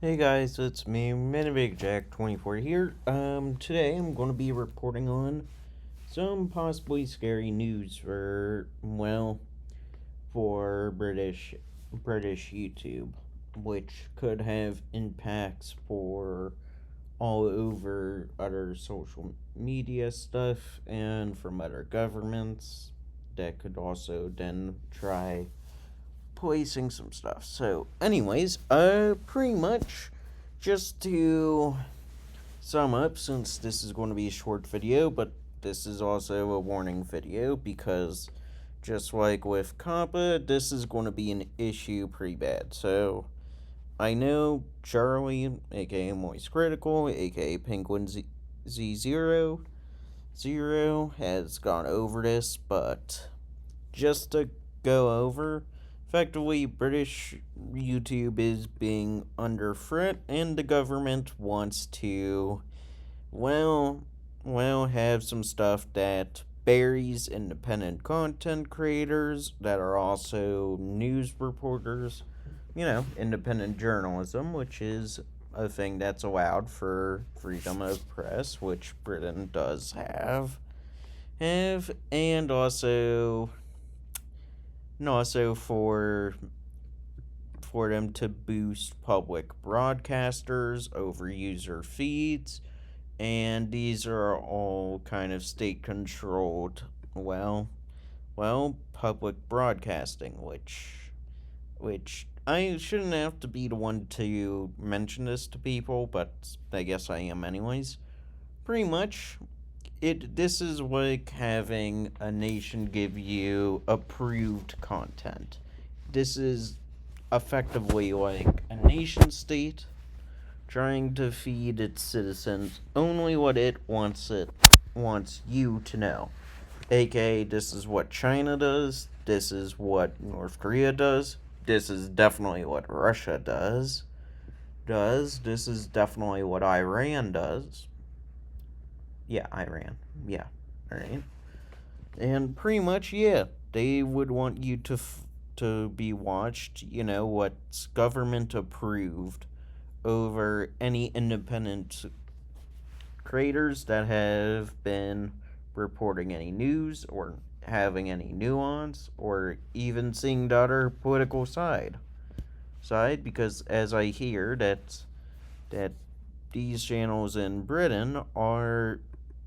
Hey guys, it's me, MiniBigJack24 here. Today I'm going to be reporting on some possibly scary news for British YouTube, which could have impacts for all over other social media stuff and from other governments that could also then try placing some stuff. So, anyways, pretty much just to sum up, since this is going to be a short video, but this is also a warning video because just like with Kappa, this is going to be an issue pretty bad. So, I know Charlie, aka Moist Critical, aka Penguin Z0, has gone over this, but just to go over, effectively, British YouTube is being under threat, and the government wants to, well, have some stuff that buries independent content creators that are also news reporters. Independent journalism, which is a thing that's allowed for freedom of press, which Britain does have, and also for them to boost public broadcasters over user feeds, and these are all kind of state controlled, public broadcasting, which I shouldn't have to be the one to mention this to people, but I guess I am anyways. Pretty much, this is like having a nation give you approved content. This is effectively like a nation state trying to feed its citizens only what it wants you to know. AKA, this is what China does, this is what North Korea does, this is definitely what Russia does, this is definitely what Iran does. Yeah, Iran. Yeah, alright. And pretty much, yeah, they would want you to be watched, what's government approved over any independent creators that have been reporting any news or having any nuance or even seeing the other political side, because as I hear that these channels in Britain are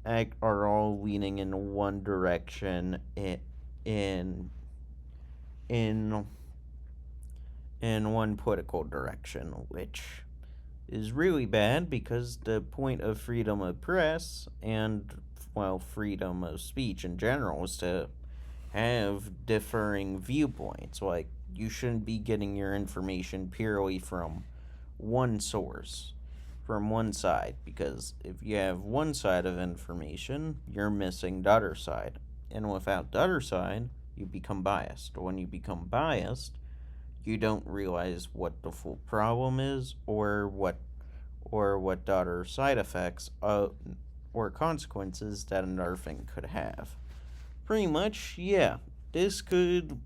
all leaning in one direction in in in one political direction, which is really bad because the point of freedom of press and freedom of speech in general is to have differing viewpoints. Like, you shouldn't be getting your information purely from one source, from one side, because if you have one side of information, you're missing the other side. And without the other side, you become biased. When you become biased, you don't realize what the full problem is or what the other side effects or consequences that another thing could have. Pretty much, yeah. This could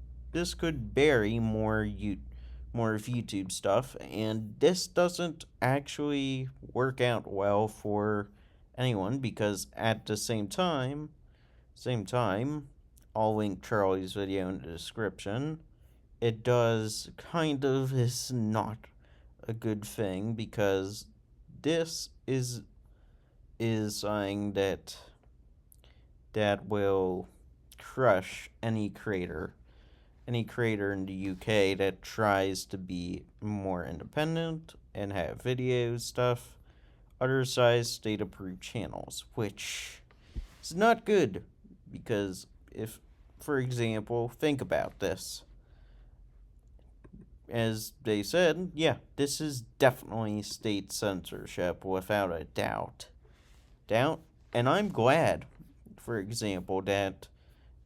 bury more of YouTube stuff, and this doesn't actually work out well for anyone because at the same time, I'll link Charlie's video in the description. It does kind of is not a good thing because this is something that will crush any creator in the UK that tries to be more independent and have videos stuff other size state approved channels, which is not good because if, for example, think about this. As they said, yeah, this is definitely state censorship without a doubt. And I'm glad, for example, that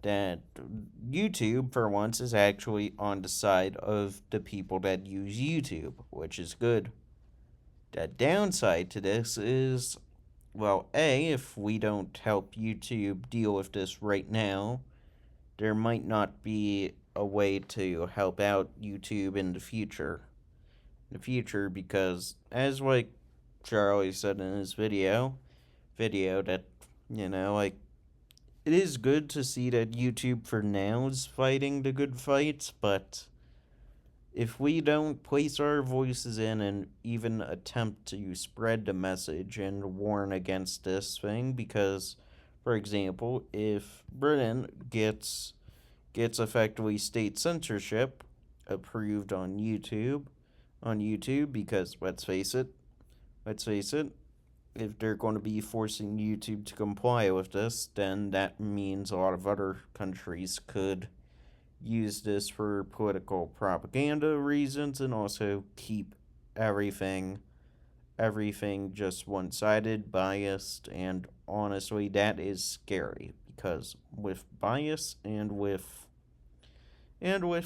YouTube, for once, is actually on the side of the people that use YouTube, which is good. The downside to this is, if we don't help YouTube deal with this right now, there might not be a way to help out YouTube in the future. the future, because as like Charlie said in his video that, like, it is good to see that YouTube for now is fighting the good fight, but if we don't place our voices in and even attempt to spread the message and warn against this thing, because, for example, if Britain gets effectively state censorship approved on YouTube, because let's face it, if they're going to be forcing YouTube to comply with this, then that means a lot of other countries could use this for political propaganda reasons and also keep everything just one-sided, biased, and honestly that is scary, because with bias and with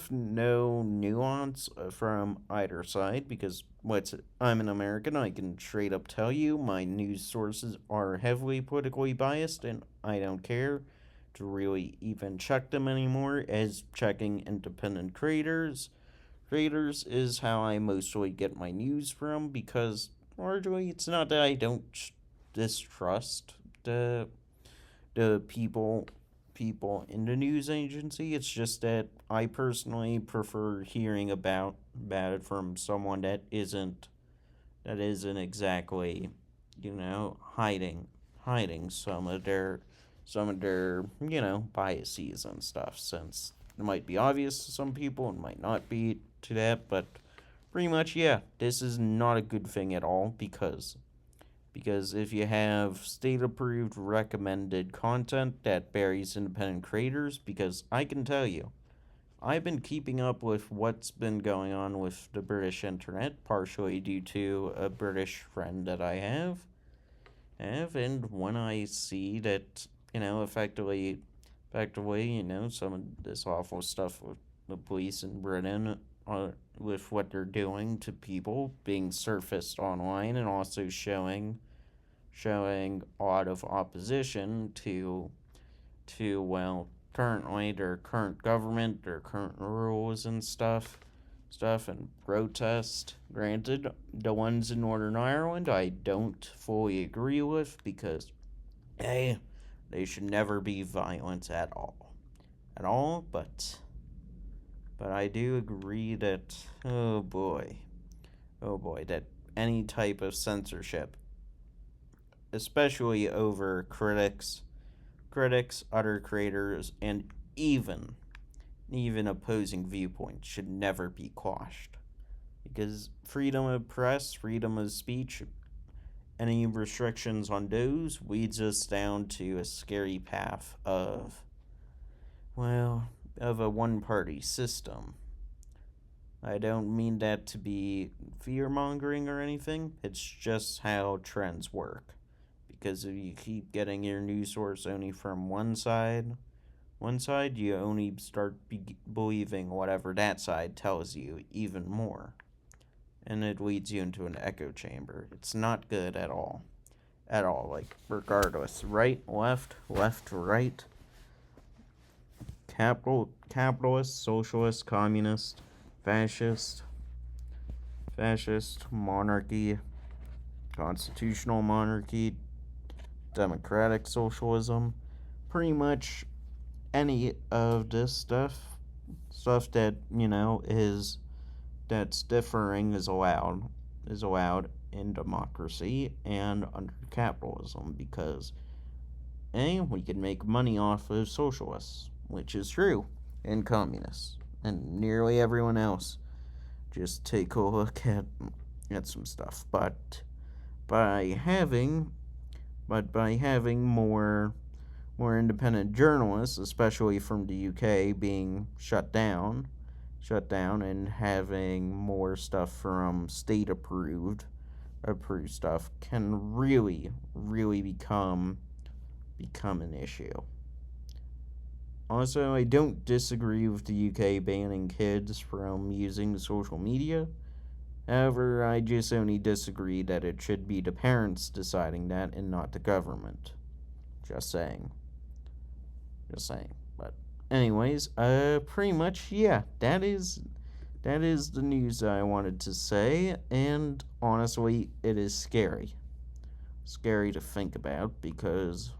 no nuance from either side, because I'm an American, I can straight up tell you my news sources are heavily politically biased, and I don't care to really even check them anymore, as checking independent creators is how I mostly get my news from, because largely it's not that I don't distrust the people in the news agency. It's just that I personally prefer hearing about it from someone that isn't exactly, hiding some of their biases and stuff, since it might be obvious to some people and might not be to that. But pretty much, yeah, this is not a good thing at all, because if you have state approved recommended content that buries independent creators, because I can tell you, I've been keeping up with what's been going on with the British internet, partially due to a British friend that I have, and when I see that, effectively, some of this awful stuff with the police in Britain, with what they're doing to people, being surfaced online, and also showing a lot of opposition to well, currently their current government, their current rules and stuff and protest. Granted, the ones in Northern Ireland I don't fully agree with, because hey, they should never be violent at all, but I do agree that, oh boy, that any type of censorship, especially over critics, other creators, and even opposing viewpoints, should never be quashed. Because freedom of press, freedom of speech, any restrictions on those leads us down to a scary path of a one-party system. I don't mean that to be fear-mongering or anything. It's just how trends work. Because if you keep getting your news source only from one side, you only start believing whatever that side tells you even more. And it leads you into an echo chamber. It's not good at all. At all. Like, regardless. Right, left, right. Capitalist, socialist, communist, fascist, monarchy, constitutional monarchy, democratic socialism, pretty much any of this stuff that, that's differing is allowed in democracy and under capitalism, because we can make money off of socialists, which is true, and communists, and nearly everyone else. Just take a look at some stuff. But by having more independent journalists, especially from the UK, being shut down, and having more stuff from state approved stuff, can really become an issue. Also, I don't disagree with the UK banning kids from using social media. However, I just only disagree that it should be the parents deciding that and not the government. Just saying. But anyways, pretty much, yeah, that is that is the news I wanted to say, and honestly, it is scary. Scary to think about because,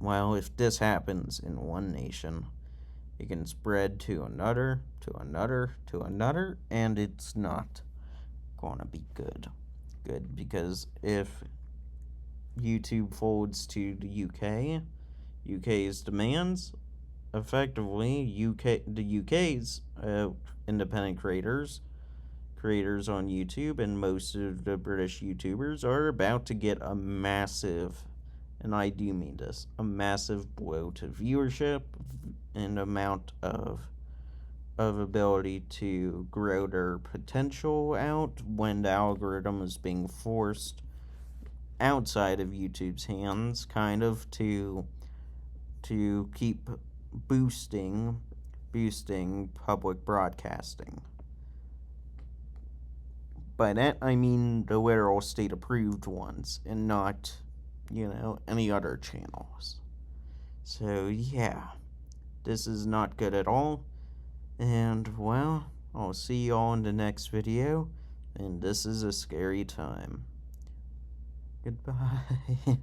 well, if this happens in one nation, it can spread to another, to another, to another, and it's not gonna be good. Good, because if YouTube folds to the UK's demands, effectively, the UK's independent creators on YouTube, and most of the British YouTubers are about to get a massive, and I do mean this, a massive blow to viewership and amount of ability to grow their potential out when the algorithm is being forced outside of YouTube's hands, kind of to keep boosting public broadcasting. By that I mean the literal state approved ones, and not, any other channels. So yeah, this is not good at all. And well, I'll see you all in the next video, and this is a scary time. Goodbye.